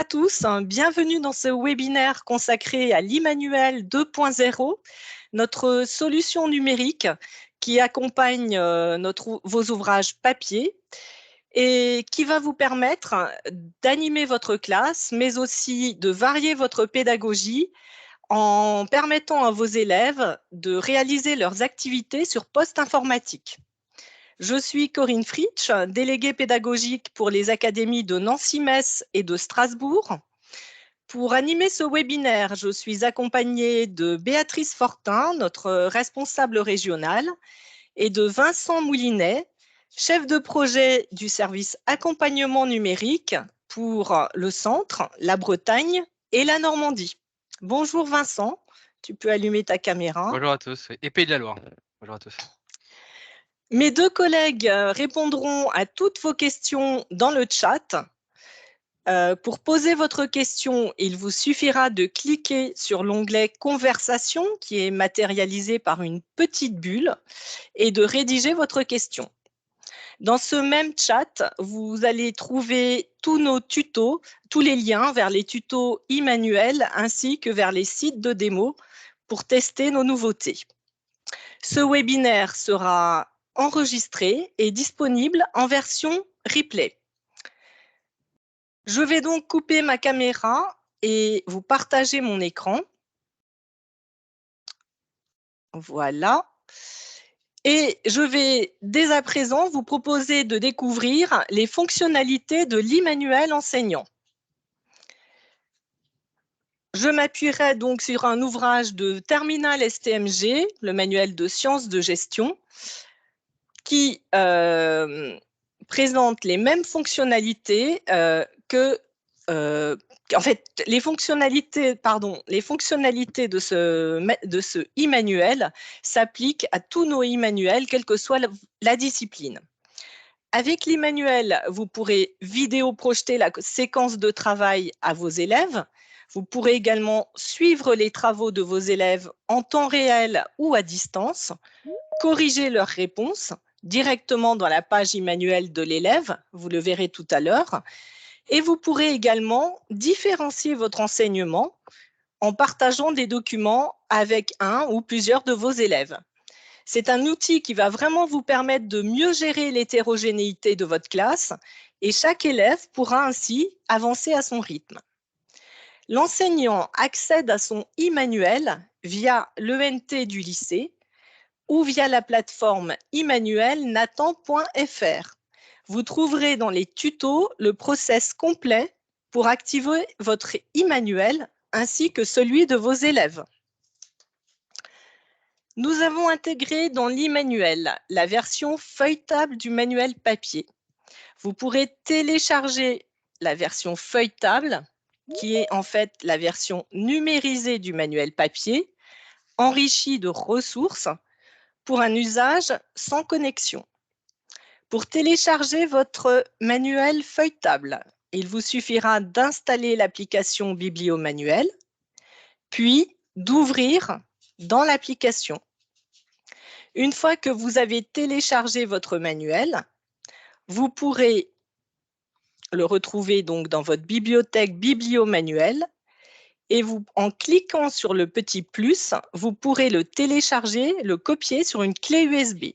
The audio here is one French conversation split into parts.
tous, bienvenue dans ce webinaire consacré à l'Immanuel 2.0, notre solution numérique qui accompagne vos ouvrages papier et qui va vous permettre d'animer votre classe, mais aussi de varier votre pédagogie en permettant à vos élèves de réaliser leurs activités sur poste informatique. Je suis Corinne Fritsch, déléguée pédagogique pour les académies de Nancy-Metz et de Strasbourg. Pour animer ce webinaire, je suis accompagnée de Béatrice Fortin, notre responsable régionale, et de Vincent Moulinet, chef de projet du service accompagnement numérique pour le centre, la Bretagne et la Normandie. Bonjour Vincent, tu peux allumer ta caméra. Bonjour à tous, et Pays de la Loire. Bonjour à tous. Mes deux collègues répondront à toutes vos questions dans le chat. Pour poser votre question, il vous suffira de cliquer sur l'onglet « Conversation » qui est matérialisé par une petite bulle et de rédiger votre question. Dans ce même chat, vous allez trouver tous nos tutos, tous les liens vers les tutos Immanuel ainsi que vers les sites de démo pour tester nos nouveautés. Ce webinaire sera enregistré et disponible en version replay. Je vais donc couper ma caméra et vous partager mon écran. Voilà. Et je vais dès à présent vous proposer de découvrir les fonctionnalités de l'Immanuel enseignant. Je m'appuierai donc sur un ouvrage de Terminal STMG, le manuel de sciences de gestion, qui présente les mêmes fonctionnalités en fait, les fonctionnalités de ce e-manuel s'appliquent à tous nos e-manuels, quelle que soit la discipline. Avec l'e-manuel, vous pourrez vidéo projeter la séquence de travail à vos élèves. Vous pourrez également suivre les travaux de vos élèves en temps réel ou à distance, corriger leurs réponses directement dans la page e-manuel de l'élève, vous le verrez tout à l'heure, et vous pourrez également différencier votre enseignement en partageant des documents avec un ou plusieurs de vos élèves. C'est un outil qui va vraiment vous permettre de mieux gérer l'hétérogénéité de votre classe et chaque élève pourra ainsi avancer à son rythme. L'enseignant accède à son e-manuel via l'ENT du lycée ou via la plateforme immanuelnathan.fr. Vous trouverez dans les tutos le process complet pour activer votre e-manuel ainsi que celui de vos élèves. Nous avons intégré dans l'e-manuel la version feuilletable du manuel papier. Vous pourrez télécharger la version feuilletable, qui est en fait la version numérisée du manuel papier, enrichie de ressources pour un usage sans connexion. Pour télécharger votre manuel feuilletable, il vous suffira d'installer l'application Bibliomanuel, puis d'ouvrir dans l'application. Une fois que vous avez téléchargé votre manuel, vous pourrez le retrouver donc dans votre bibliothèque Bibliomanuel et en cliquant sur le petit plus, vous pourrez le télécharger, le copier sur une clé USB.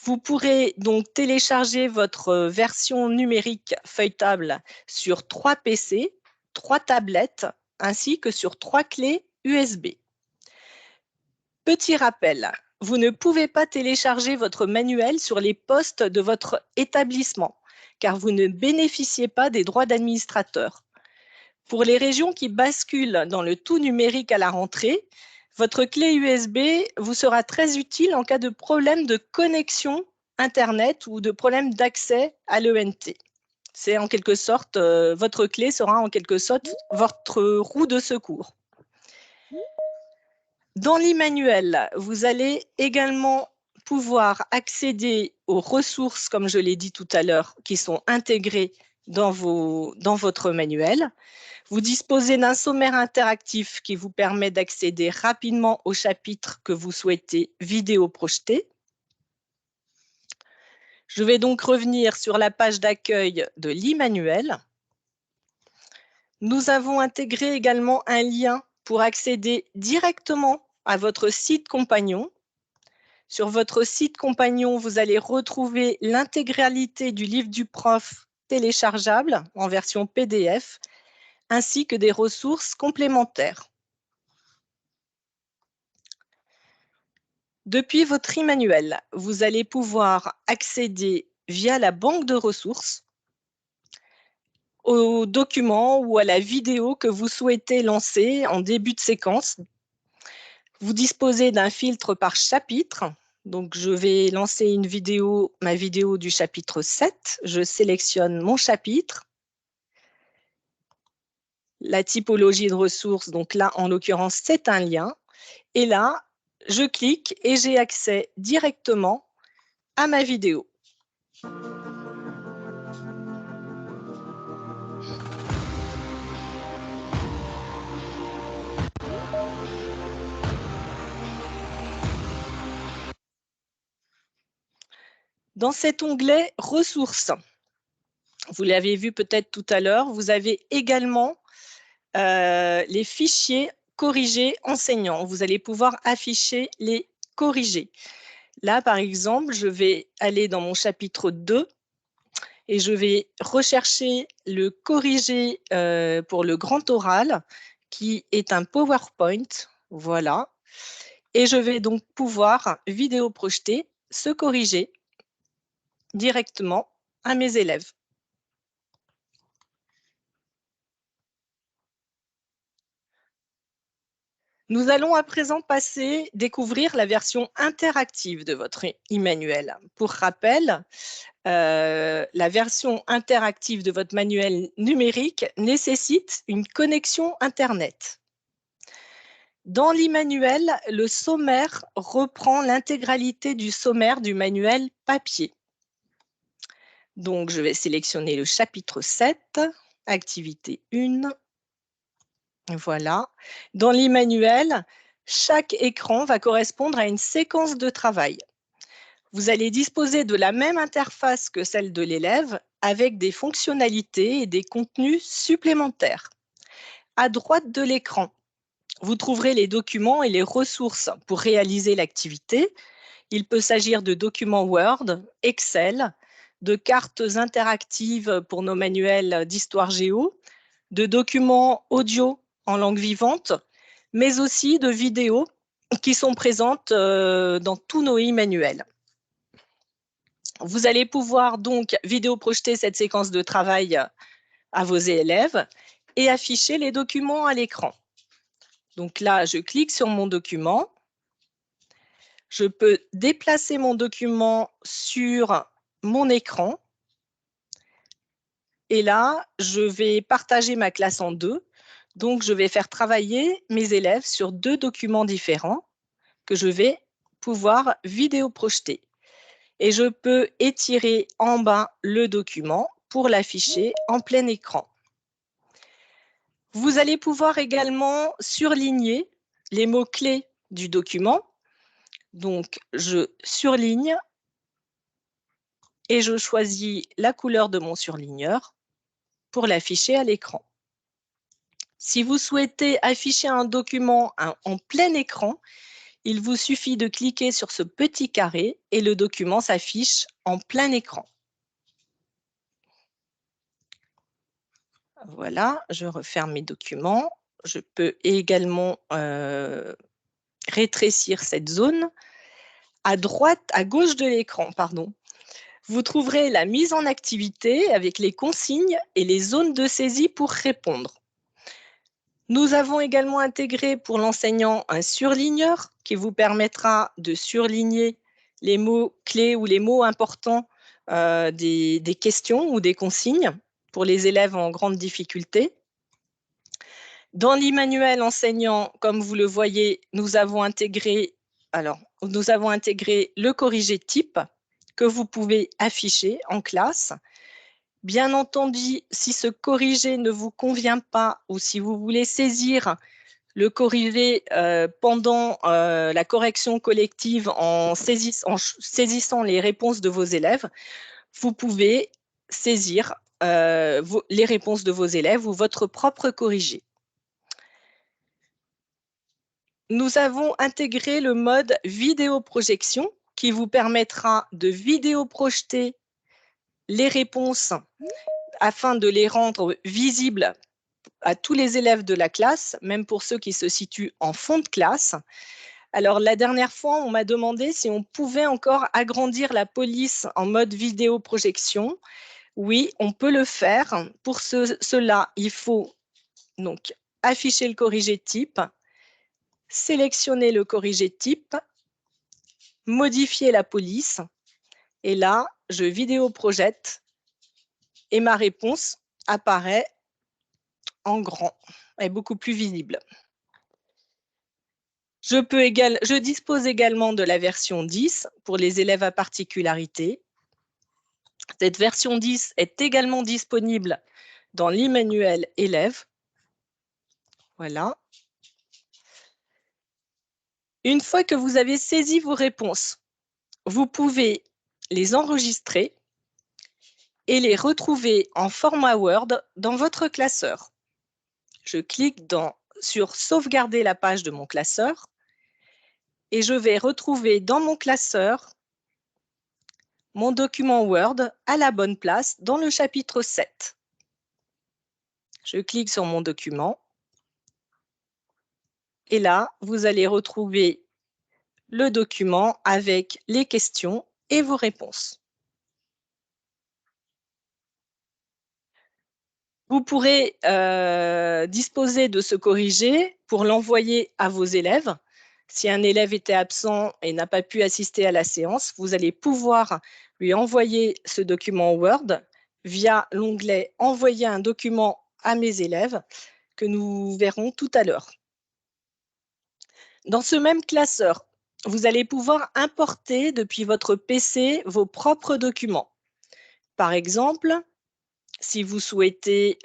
Vous pourrez donc télécharger votre version numérique feuilletable sur 3 PC, 3 tablettes, ainsi que sur 3 clés USB. Petit rappel, vous ne pouvez pas télécharger votre manuel sur les postes de votre établissement, car vous ne bénéficiez pas des droits d'administrateur. Pour les régions qui basculent dans le tout numérique à la rentrée, votre clé USB vous sera très utile en cas de problème de connexion Internet ou de problème d'accès à l'ENT. C'est en quelque sorte, votre clé sera en quelque sorte votre roue de secours. Dans l'e-manuel, vous allez également pouvoir accéder aux ressources, comme je l'ai dit tout à l'heure, qui sont intégrées dans votre manuel. Vous disposez d'un sommaire interactif qui vous permet d'accéder rapidement au chapitre que vous souhaitez vidéo projeter. Je vais donc revenir sur la page d'accueil de l'e-manuel. Nous avons intégré également un lien pour accéder directement à votre site compagnon. Sur votre site compagnon, vous allez retrouver l'intégralité du livre du prof téléchargeable en version PDF, ainsi que des ressources complémentaires. Depuis votre e-manuel, vous allez pouvoir accéder via la banque de ressources au document ou à la vidéo que vous souhaitez lancer en début de séquence. Vous disposez d'un filtre par chapitre. Donc, je vais lancer ma vidéo du chapitre 7. Je sélectionne mon chapitre. La typologie de ressources, donc là, en l'occurrence, c'est un lien. Et là, je clique et j'ai accès directement à ma vidéo. Dans cet onglet « Ressources », vous l'avez vu peut-être tout à l'heure, vous avez également les fichiers corrigés enseignants. Vous allez pouvoir afficher les corrigés. Là, par exemple, je vais aller dans mon chapitre 2 et je vais rechercher le corrigé pour le grand oral, qui est un PowerPoint. Voilà. Et je vais donc pouvoir vidéo projeter ce corrigé directement à mes élèves. Nous allons à présent découvrir la version interactive de votre e-manuel. Pour rappel, la version interactive de votre manuel numérique nécessite une connexion Internet. Dans l'e-manuel, le sommaire reprend l'intégralité du sommaire du manuel papier. Donc, je vais sélectionner le chapitre 7, activité 1. Voilà. Dans l'e-manuel, chaque écran va correspondre à une séquence de travail. Vous allez disposer de la même interface que celle de l'élève avec des fonctionnalités et des contenus supplémentaires. À droite de l'écran, vous trouverez les documents et les ressources pour réaliser l'activité. Il peut s'agir de documents Word, Excel, de cartes interactives pour nos manuels d'histoire géo, de documents audio en langue vivante, mais aussi de vidéos qui sont présentes dans tous nos e-manuels. Vous allez pouvoir donc vidéo projeter cette séquence de travail à vos élèves et afficher les documents à l'écran. Donc là, je clique sur mon document. Je peux déplacer mon document sur mon écran. Et là, je vais partager ma classe en deux. Donc, je vais faire travailler mes élèves sur deux documents différents que je vais pouvoir vidéo projeter. Et je peux étirer en bas le document pour l'afficher en plein écran. Vous allez pouvoir également surligner les mots-clés du document. Donc, je surligne et je choisis la couleur de mon surligneur pour l'afficher à l'écran. Si vous souhaitez afficher un document en plein écran, il vous suffit de cliquer sur ce petit carré et le document s'affiche en plein écran. Voilà, je referme mes documents. Je peux également rétrécir cette zone. À gauche de l'écran, pardon, vous trouverez la mise en activité avec les consignes et les zones de saisie pour répondre. Nous avons également intégré pour l'enseignant un surligneur qui vous permettra de surligner les mots clés ou les mots importants des questions ou des consignes pour les élèves en grande difficulté. Dans l'e-manuel enseignant, comme vous le voyez, nous avons intégré le corrigé type que vous pouvez afficher en classe. Bien entendu, si ce corrigé ne vous convient pas ou si vous voulez saisir le corrigé pendant la correction collective en saisissant les réponses de vos élèves, vous pouvez saisir les réponses de vos élèves ou votre propre corrigé. Nous avons intégré le mode vidéoprojection qui vous permettra de vidéoprojeter les réponses afin de les rendre visibles à tous les élèves de la classe, même pour ceux qui se situent en fond de classe. Alors, la dernière fois, on m'a demandé si on pouvait encore agrandir la police en mode vidéoprojection. Oui, on peut le faire. Pour cela, il faut donc afficher le corrigé type, sélectionner le corrigé type, modifier la police, et là, je vidéoprojette et ma réponse apparaît en grand et beaucoup plus visible. Je dispose également de la version 10 pour les élèves à particularité. Cette version 10 est également disponible dans l'e-manuel élève. Voilà. Une fois que vous avez saisi vos réponses, vous pouvez les enregistrer et les retrouver en format Word dans votre classeur. Je clique sur sauvegarder la page de mon classeur et je vais retrouver dans mon classeur mon document Word à la bonne place dans le chapitre 7. Je clique sur mon document et là, vous allez retrouver le document avec les questions et vos réponses. Vous pourrez disposer de ce corrigé pour l'envoyer à vos élèves. Si un élève était absent et n'a pas pu assister à la séance, vous allez pouvoir lui envoyer ce document Word via l'onglet « Envoyer un document à mes élèves » que nous verrons tout à l'heure. Dans ce même classeur, vous allez pouvoir importer depuis votre PC vos propres documents. Par exemple, si vous souhaitez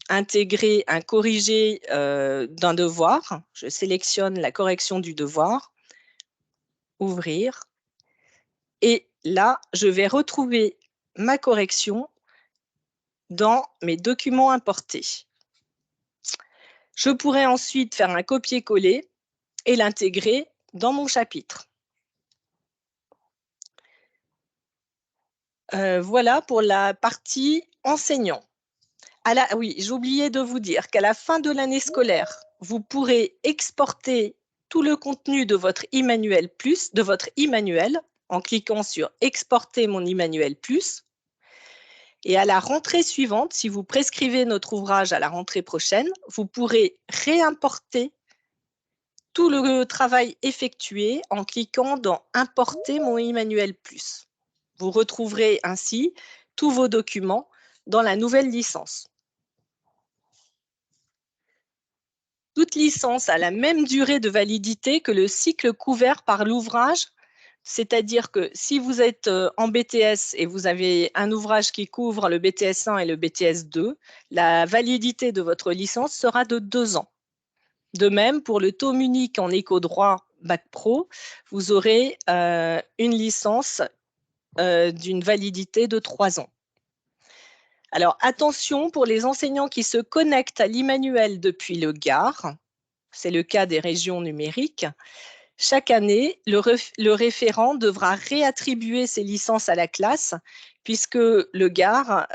intégrer un corrigé d'un devoir, je sélectionne la correction du devoir, ouvrir, et là, je vais retrouver ma correction dans mes documents importés. Je pourrais ensuite faire un copier-coller et l'intégrer dans mon chapitre. Voilà pour la partie enseignant. Oui, j'ai oublié de vous dire qu'à la fin de l'année scolaire, vous pourrez exporter tout le contenu de votre e-manuel plus, de votre e-manuel, en cliquant sur « Exporter mon e-manuel plus ». Et à la rentrée suivante, si vous prescrivez notre ouvrage à la rentrée prochaine, vous pourrez réimporter tout le travail effectué en cliquant dans « Importer mon e-manuel plus ». Vous retrouverez ainsi tous vos documents dans la nouvelle licence. Toute licence a la même durée de validité que le cycle couvert par l'ouvrage, c'est-à-dire que si vous êtes en BTS et vous avez un ouvrage qui couvre le BTS 1 et le BTS 2, la validité de votre licence sera de 2 ans. De même, pour le tome unique en éco-droit Bac Pro, vous aurez une licence d'une validité de 3 ans. Alors, attention pour les enseignants qui se connectent à l'e-manuel depuis le GAR, c'est le cas des régions numériques. Chaque année, le référent devra réattribuer ses licences à la classe puisque le GAR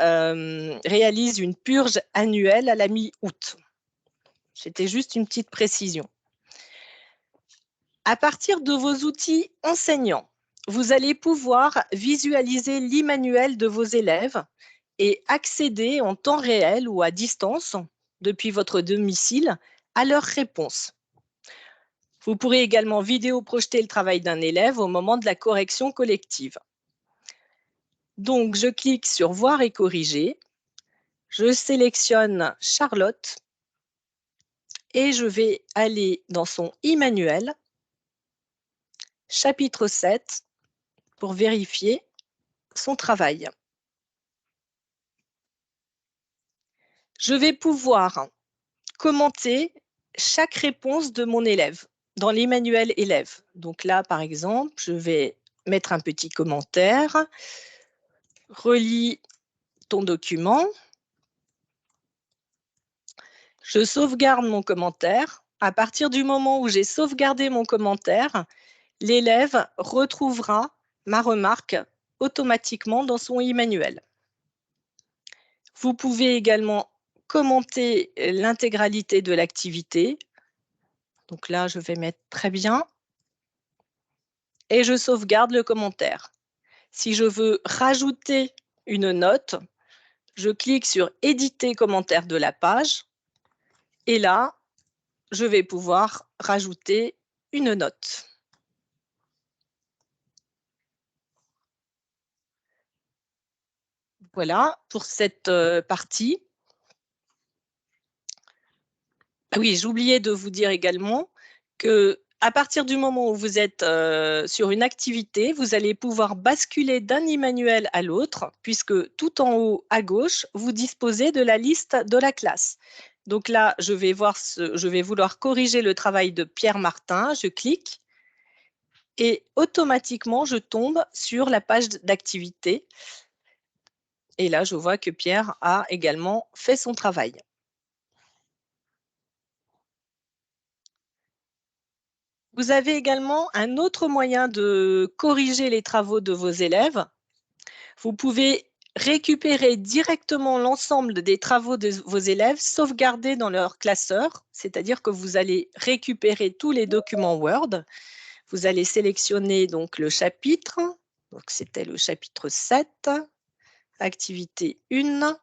réalise une purge annuelle à la mi-août. C'était juste une petite précision. À partir de vos outils enseignants, vous allez pouvoir visualiser l'e-manuel de vos élèves et accéder en temps réel ou à distance, depuis votre domicile, à leurs réponses. Vous pourrez également vidéo-projeter le travail d'un élève au moment de la correction collective. Donc, je clique sur « Voir et corriger ». Je sélectionne Charlotte et je vais aller dans son e-manuel, chapitre 7, pour vérifier son travail. Je vais pouvoir commenter chaque réponse de mon élève dans l'e-manuel élève. Donc là, par exemple, je vais mettre un petit commentaire. Relis ton document. Je sauvegarde mon commentaire. À partir du moment où j'ai sauvegardé mon commentaire, l'élève retrouvera ma remarque automatiquement dans son e-manuel. Vous pouvez également commenter l'intégralité de l'activité. Donc là, je vais mettre très bien. Et je sauvegarde le commentaire. Si je veux rajouter une note, je clique sur « Éditer commentaire de la page » et là, je vais pouvoir rajouter une note. Voilà pour cette partie. Ah oui, j'oubliais de vous dire également que à partir du moment où vous êtes sur une activité, vous allez pouvoir basculer d'un e-manuel à l'autre, puisque tout en haut à gauche, vous disposez de la liste de la classe. Donc là, je vais vouloir corriger le travail de Pierre Martin. Je clique et automatiquement, je tombe sur la page d'activité. Et là, je vois que Pierre a également fait son travail. Vous avez également un autre moyen de corriger les travaux de vos élèves. Vous pouvez récupérer directement l'ensemble des travaux de vos élèves sauvegardés dans leur classeur, c'est-à-dire que vous allez récupérer tous les documents Word. Vous allez sélectionner donc le chapitre, donc c'était le chapitre 7, activité 1.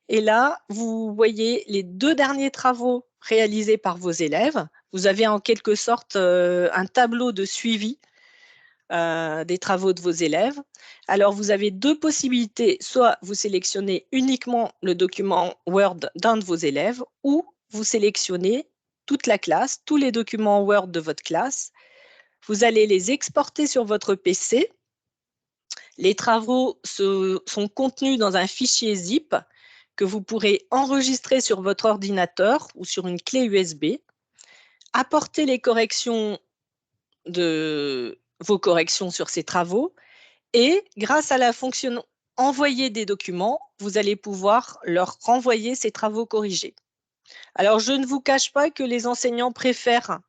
Et là, vous voyez les 2 derniers travaux réalisés par vos élèves. Vous avez en quelque sorte un tableau de suivi des travaux de vos élèves. Alors, vous avez 2 possibilités. Soit vous sélectionnez uniquement le document Word d'un de vos élèves ou vous sélectionnez toute la classe, tous les documents Word de votre classe. Vous allez les exporter sur votre PC. Les travaux sont contenus dans un fichier zip que vous pourrez enregistrer sur votre ordinateur ou sur une clé USB, apporter les corrections de vos corrections sur ces travaux et grâce à la fonction envoyer des documents, vous allez pouvoir leur renvoyer ces travaux corrigés. Alors, je ne vous cache pas que les enseignants préfèrent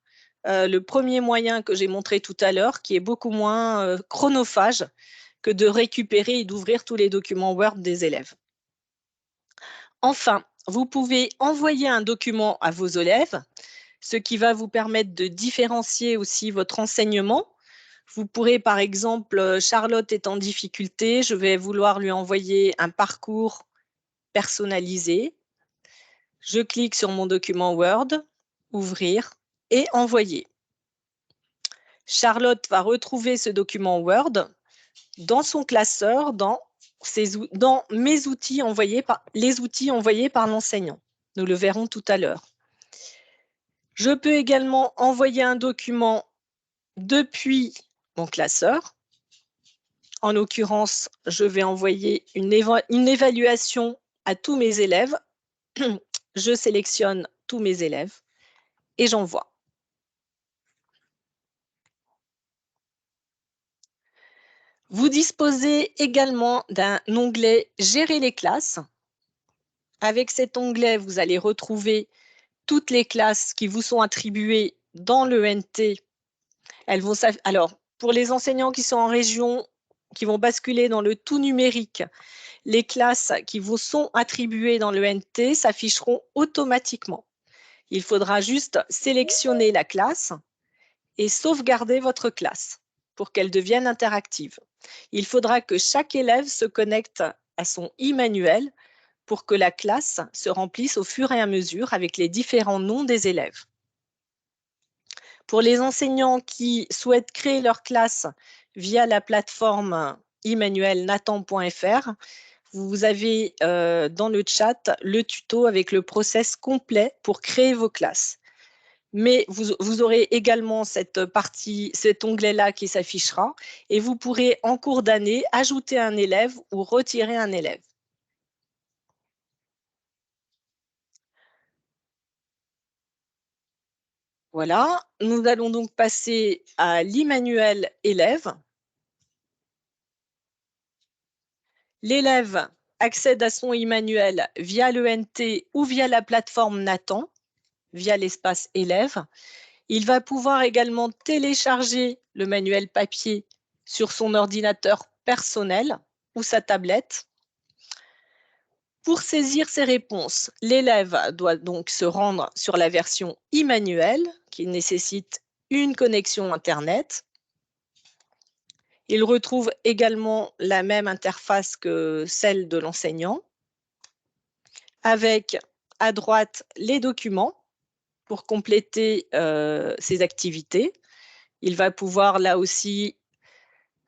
le premier moyen que j'ai montré tout à l'heure, qui est beaucoup moins chronophage que de récupérer et d'ouvrir tous les documents Word des élèves. Enfin, vous pouvez envoyer un document à vos élèves, ce qui va vous permettre de différencier aussi votre enseignement. Vous pourrez, par exemple, Charlotte est en difficulté, je vais vouloir lui envoyer un parcours personnalisé. Je clique sur mon document Word, ouvrir et envoyer. Charlotte va retrouver ce document Word dans son classeur, dans mes outils les outils envoyés par l'enseignant. Nous le verrons tout à l'heure. Je peux également envoyer un document depuis mon classeur. En l'occurrence, je vais envoyer une évaluation à tous mes élèves. Je sélectionne tous mes élèves et j'envoie. Vous disposez également d'un onglet « Gérer les classes ». Avec cet onglet, vous allez retrouver toutes les classes qui vous sont attribuées dans l'ENT. Alors, pour les enseignants qui sont en région, qui vont basculer dans le tout numérique, les classes qui vous sont attribuées dans l'ENT s'afficheront automatiquement. Il faudra juste sélectionner la classe et sauvegarder votre classe pour qu'elle devienne interactive. Il faudra que chaque élève se connecte à son e-manuel pour que la classe se remplisse au fur et à mesure avec les différents noms des élèves. Pour les enseignants qui souhaitent créer leur classe via la plateforme e-manuel nathan.fr, vous avez dans le chat le tuto avec le process complet pour créer vos classes. Mais vous aurez également cet onglet-là qui s'affichera et vous pourrez en cours d'année ajouter un élève ou retirer un élève. Voilà, nous allons donc passer à l'e-manuel élève. L'élève accède à son e-manuel via l'ENT ou via la plateforme Nathan, via l'espace élève. Il va pouvoir également télécharger le manuel papier sur son ordinateur personnel ou sa tablette. Pour saisir ces réponses, l'élève doit donc se rendre sur la version e-manuel qui nécessite une connexion Internet. Il retrouve également la même interface que celle de l'enseignant, avec à droite les documents pour compléter ses activités. Il va pouvoir là aussi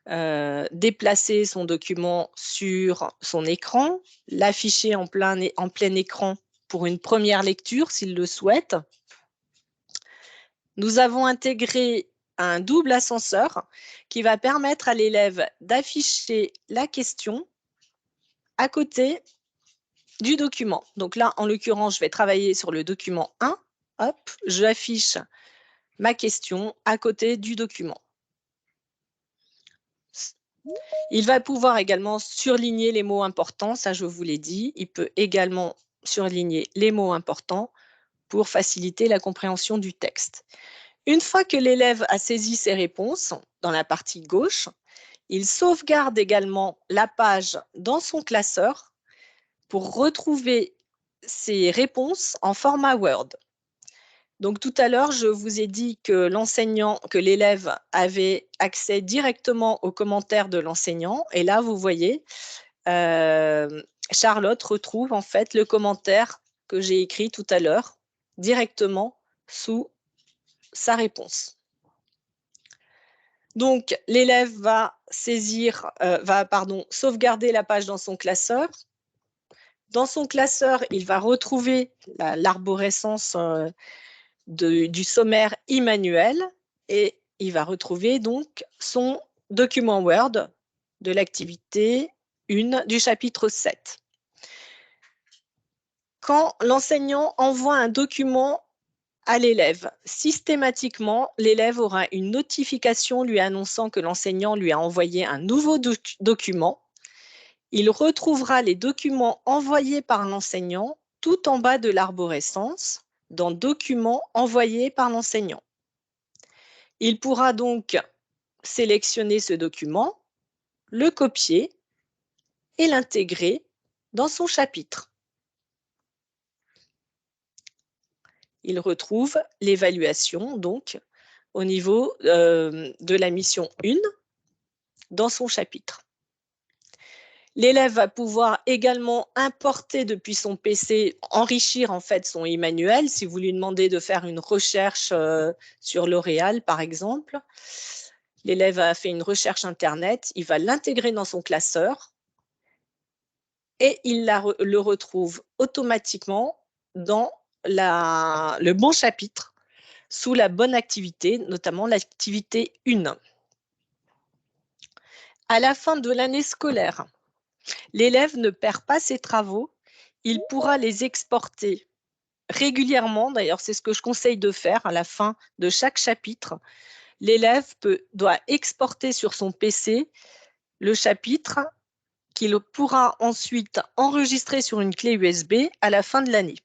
déplacer son document sur son écran, l'afficher en plein écran pour une première lecture s'il le souhaite. Nous avons intégré un double ascenseur qui va permettre à l'élève d'afficher la question à côté du document. Donc là, en l'occurrence, je vais travailler sur le document 1. Hop, j'affiche ma question à côté du document. Il va pouvoir également surligner les mots importants, ça je vous l'ai dit. Il peut également surligner les mots importants pour faciliter la compréhension du texte. Une fois que l'élève a saisi ses réponses, dans la partie gauche, il sauvegarde également la page dans son classeur pour retrouver ses réponses en format Word. Donc tout à l'heure, je vous ai dit que l'élève avait accès directement aux commentaires de l'enseignant. Et là, vous voyez, Charlotte retrouve en fait le commentaire que j'ai écrit tout à l'heure directement sous sa réponse. Donc l'élève va sauvegarder la page dans son classeur. Dans son classeur, il va retrouver l'arborescence du sommaire e-manuel et il va retrouver donc son document Word de l'activité 1 du chapitre 7. Quand l'enseignant envoie un document à l'élève, systématiquement, l'élève aura une notification lui annonçant que l'enseignant lui a envoyé un nouveau document. Il retrouvera les documents envoyés par l'enseignant tout en bas de l'arborescence dans Documents envoyés par l'enseignant. Il pourra donc sélectionner ce document, le copier et l'intégrer dans son chapitre. Il retrouve l'évaluation donc au niveau de la mission 1 dans son chapitre. L'élève va pouvoir également importer depuis son PC, enrichir en fait son e-manuel. Si vous lui demandez de faire une recherche sur L'Oréal, par exemple, l'élève a fait une recherche Internet, il va l'intégrer dans son classeur et il le retrouve automatiquement dans le bon chapitre, sous la bonne activité, notamment l'activité 1. À la fin de l'année scolaire, l'élève ne perd pas ses travaux, il pourra les exporter régulièrement. D'ailleurs, c'est ce que je conseille de faire à la fin de chaque chapitre. L'élève doit exporter sur son PC le chapitre qu'il pourra ensuite enregistrer sur une clé USB à la fin de l'année.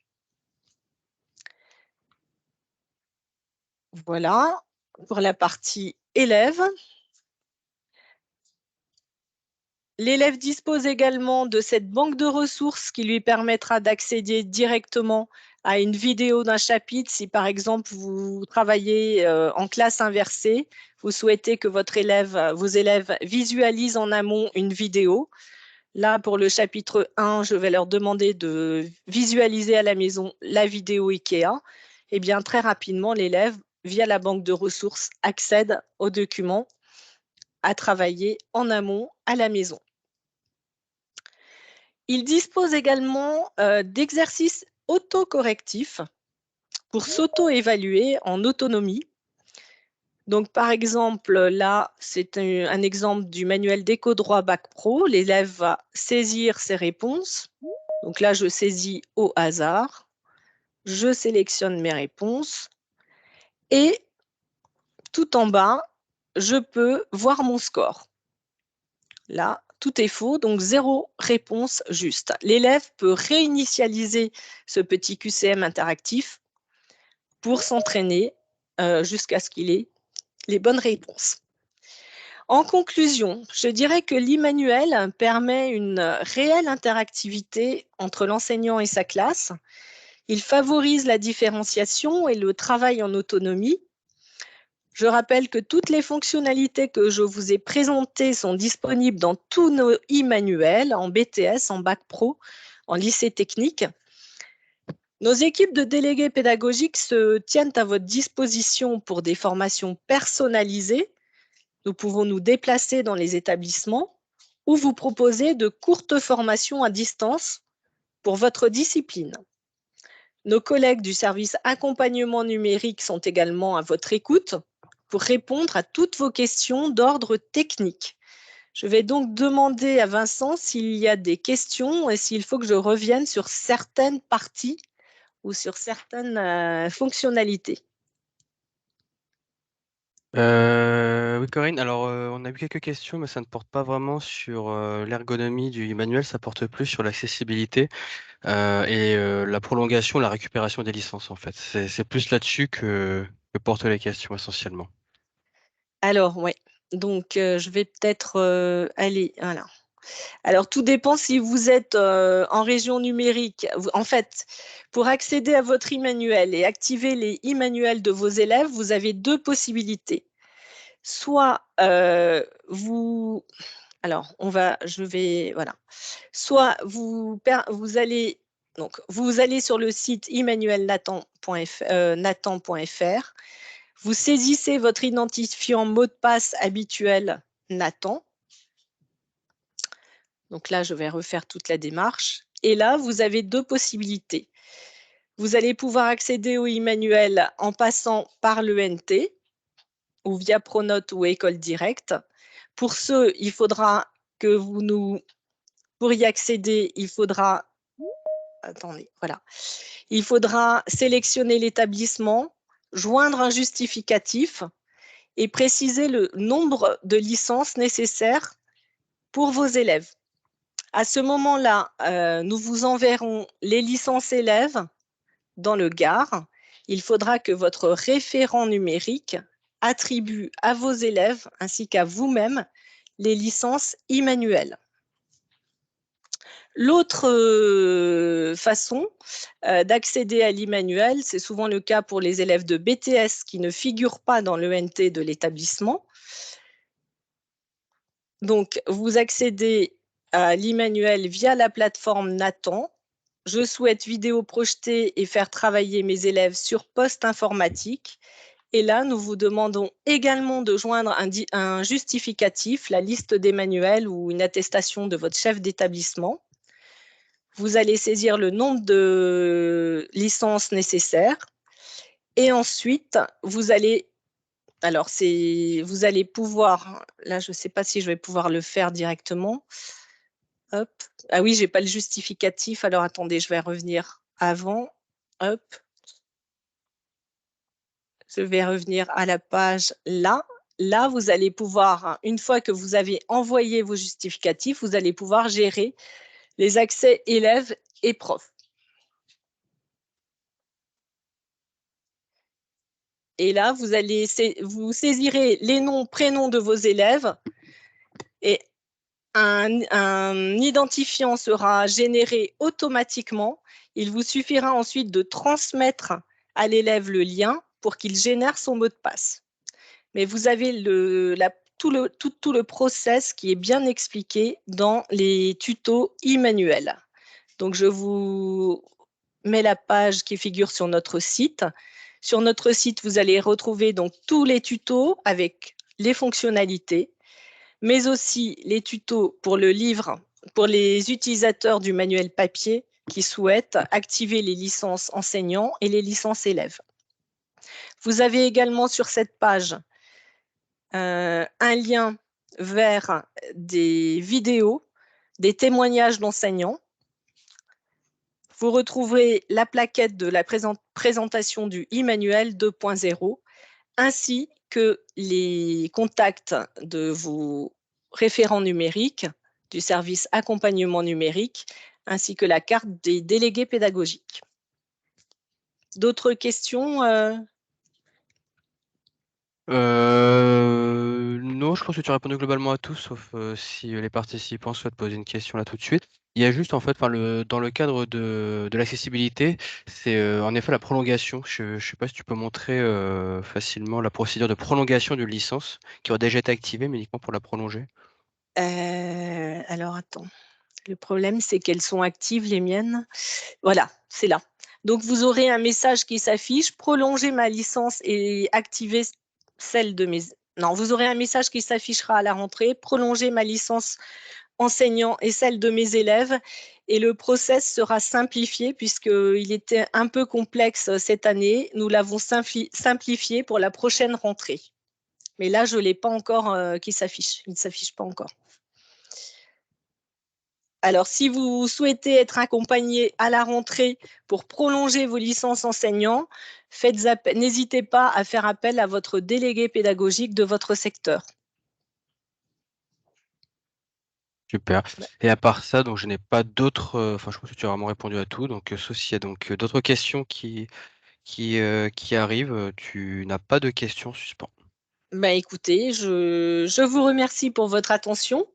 Voilà pour la partie élève. L'élève dispose également de cette banque de ressources qui lui permettra d'accéder directement à une vidéo d'un chapitre. Si par exemple vous travaillez en classe inversée, vous souhaitez que vos élèves visualisent en amont une vidéo. Là, pour le chapitre 1, je vais leur demander de visualiser à la maison la vidéo IKEA. Et bien, très rapidement, l'élève, via la banque de ressources, accède aux documents à travailler en amont à la maison. Il dispose également d'exercices autocorrectifs pour s'auto-évaluer en autonomie. Donc, par exemple, là, c'est un exemple du manuel d'éco-droit Bac Pro. L'élève va saisir ses réponses. Donc là, je saisis au hasard. Je sélectionne mes réponses. Et tout en bas, je peux voir mon score. Là, tout est faux, donc 0 réponse juste. L'élève peut réinitialiser ce petit QCM interactif pour s'entraîner jusqu'à ce qu'il ait les bonnes réponses. En conclusion, je dirais que l'e-manuel permet une réelle interactivité entre l'enseignant et sa classe. Il favorise la différenciation et le travail en autonomie. Je rappelle que toutes les fonctionnalités que je vous ai présentées sont disponibles dans tous nos e-manuels, en BTS, en Bac Pro, en lycée technique. Nos équipes de délégués pédagogiques se tiennent à votre disposition pour des formations personnalisées. Nous pouvons nous déplacer dans les établissements ou vous proposer de courtes formations à distance pour votre discipline. Nos collègues du service accompagnement numérique sont également à votre écoute pour répondre à toutes vos questions d'ordre technique. Je vais donc demander à Vincent s'il y a des questions et s'il faut que je revienne sur certaines parties ou sur certaines fonctionnalités. Oui, Corinne, alors on a eu quelques questions, mais ça ne porte pas vraiment sur l'ergonomie du manuel, ça porte plus sur l'accessibilité et la prolongation, la récupération des licences, en fait. C'est plus là-dessus que portent les questions essentiellement. Alors, oui. Donc, je vais peut-être aller. Voilà. Alors, tout dépend si vous êtes en région numérique. En fait, pour accéder à votre e-manuel et activer les e-manuels de vos élèves, vous avez deux possibilités. Soit vous. Alors, voilà. Soit vous allez. Donc, vous allez sur le site emmanuelnathan.fr. Vous saisissez votre identifiant mot de passe habituel Nathan. Donc là, je vais refaire toute la démarche. Et là, vous avez deux possibilités. Vous allez pouvoir accéder au e-manuel en passant par l'ENT ou via Pronote ou École Directe. Pour ce, il faudra que vous nous... Pour y accéder, il faudra... Attendez, voilà. Il faudra sélectionner l'établissement, joindre un justificatif et préciser le nombre de licences nécessaires pour vos élèves. À ce moment-là, nous vous enverrons les licences élèves dans le GAR. Il faudra que votre référent numérique attribue à vos élèves ainsi qu'à vous-même les licences e-manuelles. L'autre façon d'accéder à l'e-manuel, c'est souvent le cas pour les élèves de BTS qui ne figurent pas dans l'ENT de l'établissement. Donc, vous accédez à l'e-manuel via la plateforme Nathan. Je souhaite vidéo projeter et faire travailler mes élèves sur poste informatique. Et là, nous vous demandons également de joindre un justificatif, la liste des manuels ou une attestation de votre chef d'établissement. Vous allez saisir le nombre de licences nécessaires. Et ensuite, vous allez pouvoir, là, je ne sais pas si je vais pouvoir le faire directement. Hop. Ah oui, je n'ai pas le justificatif. Alors, attendez, je vais revenir avant. Hop. Je vais revenir à la page là. Là, vous allez pouvoir, une fois que vous avez envoyé vos justificatifs, vous allez pouvoir gérer les accès élèves et profs. Et là, vous saisirez les noms, prénoms de vos élèves et un identifiant sera généré automatiquement. Il vous suffira ensuite de transmettre à l'élève le lien pour qu'il génère son mot de passe. Mais vous avez tout le process qui est bien expliqué dans les tutos e-manuels. Donc, je vous mets la page qui figure sur notre site. Sur notre site, vous allez retrouver donc tous les tutos avec les fonctionnalités, mais aussi les tutos pour le livre, pour les utilisateurs du manuel papier qui souhaitent activer les licences enseignants et les licences élèves. Vous avez également sur cette page un lien vers des vidéos, des témoignages d'enseignants. Vous retrouverez la plaquette de la présentation du e-manuel 2.0 ainsi que les contacts de vos référents numériques du service accompagnement numérique, ainsi que la carte des délégués pédagogiques. D'autres questions Non, je pense que tu as répondu globalement à tout, sauf si les participants souhaitent poser une question là tout de suite. Il y a juste, en fait, dans le cadre de l'accessibilité, c'est en effet la prolongation. Je ne sais pas si tu peux montrer facilement la procédure de prolongation d'une licence qui aurait déjà été activée, mais uniquement pour la prolonger. Alors attends, le problème c'est qu'elles sont actives les miennes. Voilà, c'est là. Donc vous aurez un message qui s'affiche: «Prolonger ma licence et activer celle de mes» non, vous aurez un message qui s'affichera à la rentrée: «Prolonger ma licence enseignant et celle de mes élèves», et le process sera simplifié puisqu'il était un peu complexe cette année. Nous l'avons simplifié pour la prochaine rentrée. Mais là, je ne l'ai pas encore qui s'affiche. Il ne s'affiche pas encore. Alors, si vous souhaitez être accompagné à la rentrée pour prolonger vos licences enseignants, n'hésitez pas à faire appel à votre délégué pédagogique de votre secteur. Super. Et à part ça, donc je n'ai pas d'autres. Enfin, je pense que tu as vraiment répondu à tout. Donc, sauf s'il y a donc d'autres questions qui arrivent, tu n'as pas de questions en suspens. Bah, écoutez, je vous remercie pour votre attention.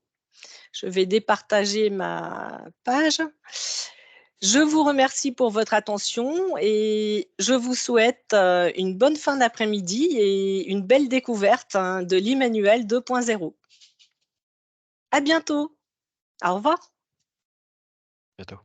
Je vais départager ma page. Je vous remercie pour votre attention et je vous souhaite une bonne fin d'après-midi et une belle découverte de l'Immanuel 2.0. À bientôt. Au revoir. Bientôt.